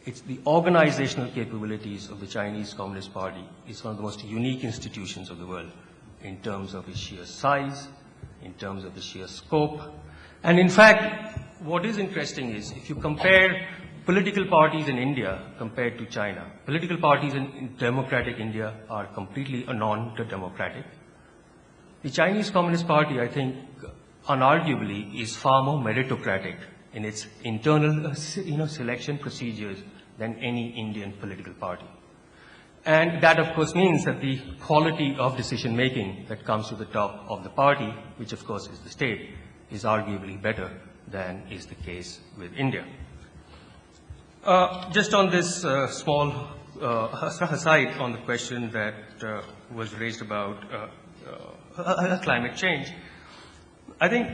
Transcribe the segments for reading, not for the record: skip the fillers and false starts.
it's the organizational capabilities of the Chinese Communist Party is one of the most unique institutions of the world in terms of its sheer size, in terms of its sheer scope. And in fact, what is interesting is if you compare political parties in India compared to China, political parties in democratic India are completely non-democratic. The Chinese Communist Party, I think, unarguably is far more meritocratic in its internal selection procedures than any Indian political party. And that, of course, means that the quality of decision-making that comes to the top of the party, which, of course, is the state, is arguably better than is the case with India. Just on this small aside on the question that was raised about climate change, I think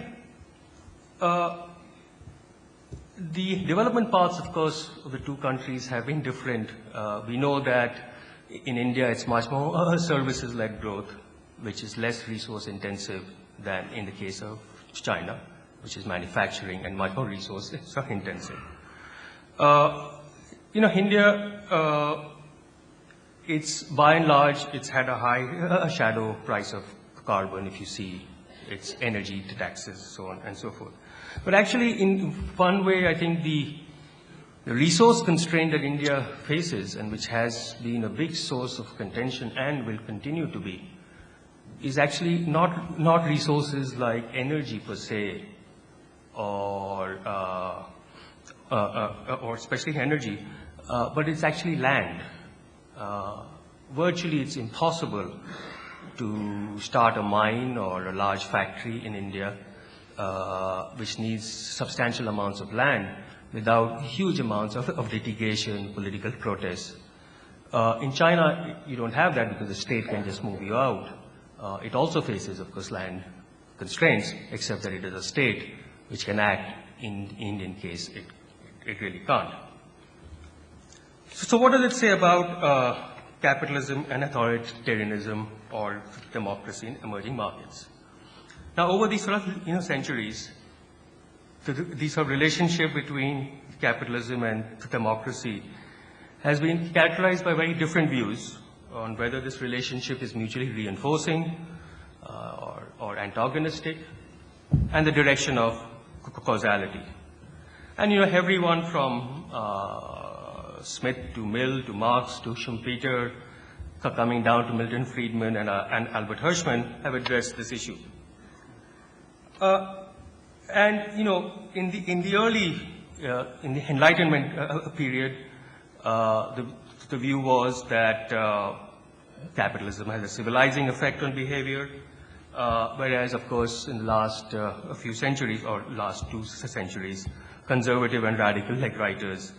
the development paths, of course, of the two countries have been different. We know that in India it's much more services-led growth, which is less resource-intensive than in the case of China, which is manufacturing and much more resource-intensive. India, it's by and large, it's had a high shadow price of carbon if you see its energy taxes, so on and so forth. But actually, in one way, I think the resource constraint that India faces, and which has been a big source of contention and will continue to be, is actually not resources like energy per se, or especially energy, but it's actually land. Virtually, it's impossible to start a mine or a large factory in India which needs substantial amounts of land without huge amounts of litigation, political protests. In China, you don't have that because the state can just move you out. It also faces, of course, land constraints, except that it is a state which can act. In the Indian case, it really can't. So what does it say about capitalism and authoritarianism or democracy in emerging markets? Now, over these centuries, the sort of relationship between capitalism and democracy has been characterized by very different views on whether this relationship is mutually reinforcing or antagonistic, and the direction of causality. And everyone from Smith to Mill to Marx to Schumpeter, coming down to Milton Friedman and Albert Hirschman, have addressed this issue. In the early, in the Enlightenment period, the view was that capitalism has a civilizing effect on behavior, whereas, of course, in the last a few centuries, or last 2 centuries, conservative and radical writers,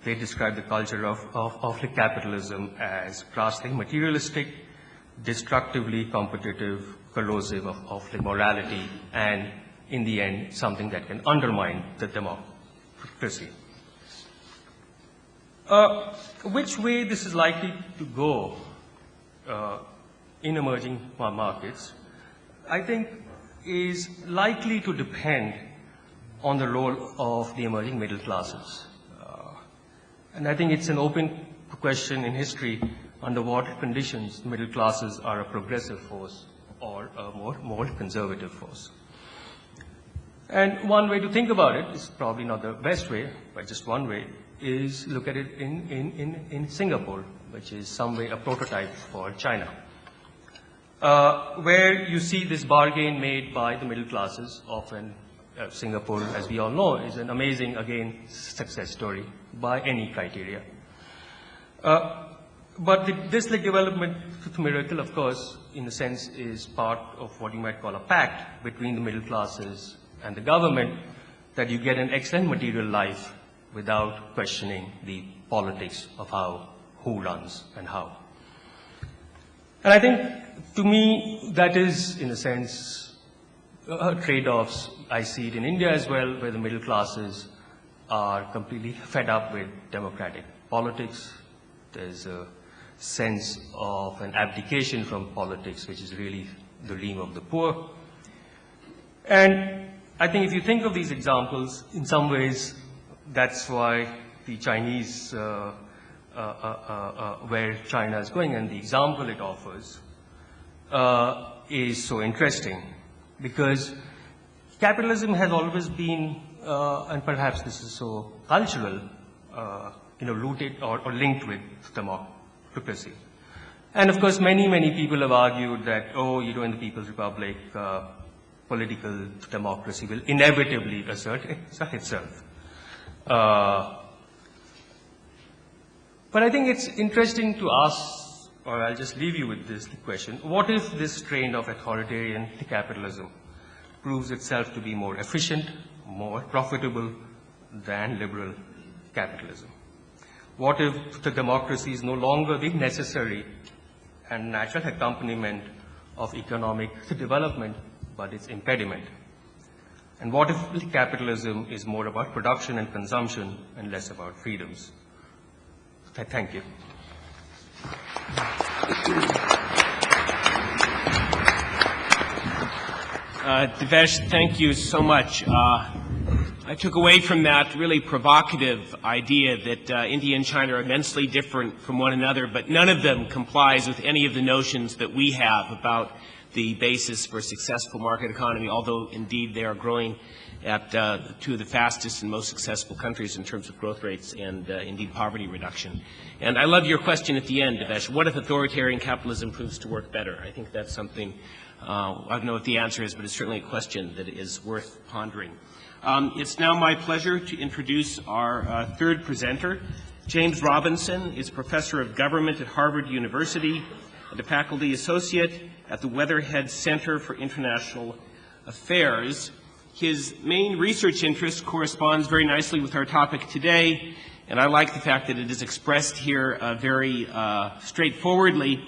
they describe the culture of capitalism as crassly materialistic, destructively competitive, corrosive of morality, and in the end, something that can undermine the democracy. Which way this is likely to go in emerging markets, I think, is likely to depend on the role of the emerging middle classes. And I think it's an open question in history under what conditions middle classes are a progressive force or a more conservative force. And one way to think about it is probably not the best way, but just one way, is look at it in Singapore, which is some way a prototype for China, where you see this bargain made by the middle classes. Often Singapore, as we all know, is an amazing, again, success story by any criteria. But this development miracle, of course, in a sense, is part of what you might call a pact between the middle classes and the government, that you get an excellent material life without questioning the politics of who runs and how. And I think, to me, that is, in a sense, trade-offs. I see it in India as well, where the middle classes are completely fed up with democratic politics. There's a sense of an abdication from politics, which is really the dream of the poor. And I think if you think of these examples, in some ways, that's why the Chinese, where China is going and the example it offers is so interesting, because capitalism has always been, and perhaps this is so cultural, rooted or linked with democracy. And of course, many people have argued that, in the People's Republic, political democracy will inevitably assert itself. But I think it's interesting to ask, or I'll just leave you with this question, what if this strain of authoritarian capitalism proves itself to be more efficient, more profitable than liberal capitalism? What if the democracy is no longer the necessary and natural accompaniment of economic development, but its impediment? And what if capitalism is more about production and consumption and less about freedoms? Thank you. Devesh, thank you so much. I took away from that really provocative idea that India and China are immensely different from one another, but none of them complies with any of the notions that we have about the basis for a successful market economy, although indeed they are growing at two of the fastest and most successful countries in terms of growth rates and indeed poverty reduction. And I love your question at the end, Devesh. What if authoritarian capitalism proves to work better? I think that's something, I don't know what the answer is, but it's certainly a question that is worth pondering. It's now my pleasure to introduce our third presenter. James Robinson is Professor of Government at Harvard University and a faculty associate at the Weatherhead Center for International Affairs. His main research interest corresponds very nicely with our topic today, and I like the fact that it is expressed here very straightforwardly,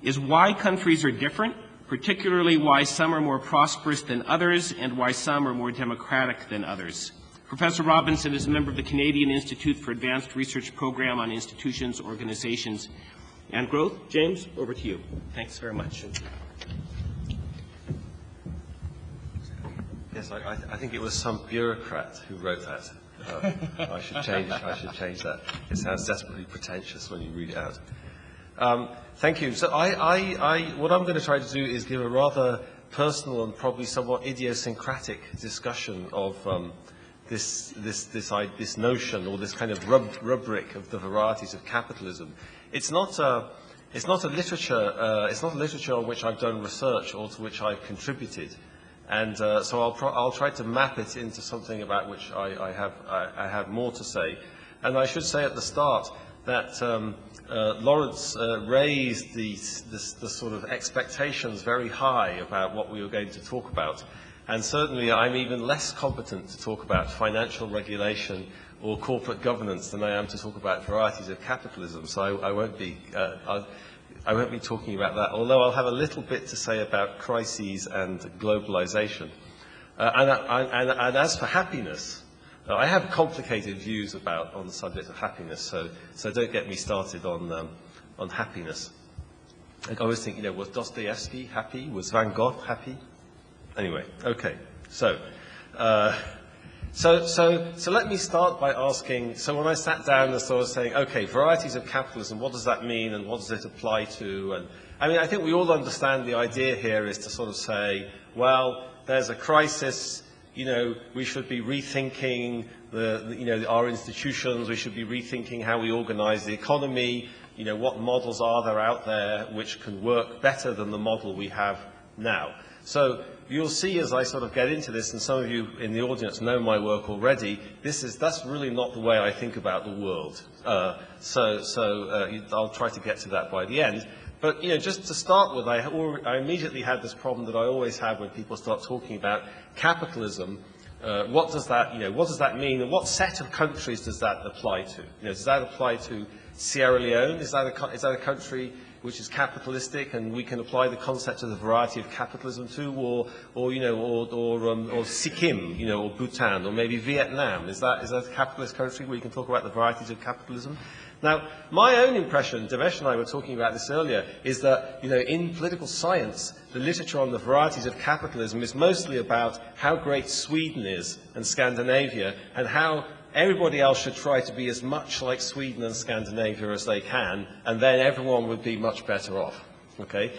is why countries are different, particularly why some are more prosperous than others and why some are more democratic than others. Professor Robinson is a member of the Canadian Institute for Advanced Research Program on Institutions, Organizations, and Growth. James, over to you. Thanks very much. Yes, I think it was some bureaucrat who wrote that. I should change that. It sounds desperately pretentious when you read it out. Thank you. So what I'm going to try to do is give a rather personal and probably somewhat idiosyncratic discussion of this notion or this kind of rubric of the varieties of capitalism. It's not a literature. It's not a literature on which I've done research or to which I've contributed. And so I'll try to map it into something about which I have more to say. And I should say at the start that Lawrence raised the sort of expectations very high about what we were going to talk about. And certainly I'm even less competent to talk about financial regulation or corporate governance than I am to talk about varieties of capitalism. So I won't be talking about that, although I'll have a little bit to say about crises and globalization. And as for happiness, I have complicated views on the subject of happiness, so don't get me started on happiness. I always think, was Dostoevsky happy? Was Van Gogh happy? Anyway, okay. So let me start by asking, so when I sat down and sort of saying, okay, varieties of capitalism, what does that mean and what does it apply to? And I mean, I think we all understand the idea here is to sort of say, well, there's a crisis, we should be rethinking our institutions, we should be rethinking how we organize the economy, what models are there out there which can work better than the model we have now. So you'll see as I sort of get into this, and some of you in the audience know my work already, that's really not the way I think about the world. I'll try to get to that by the end. But, just to start with, I immediately had this problem that I always have when people start talking about capitalism. What does that mean, and what set of countries does that apply to? Does that apply to Sierra Leone? Is that a country which is capitalistic, and we can apply the concept of the variety of capitalism to, or Sikkim, or Bhutan, or maybe Vietnam? Is that a capitalist country where you can talk about the varieties of capitalism? Now, my own impression, Devesh and I were talking about this earlier, is that, in political science, the literature on the varieties of capitalism is mostly about how great Sweden is and Scandinavia, and how everybody else should try to be as much like Sweden and Scandinavia as they can, and then everyone would be much better off. Okay?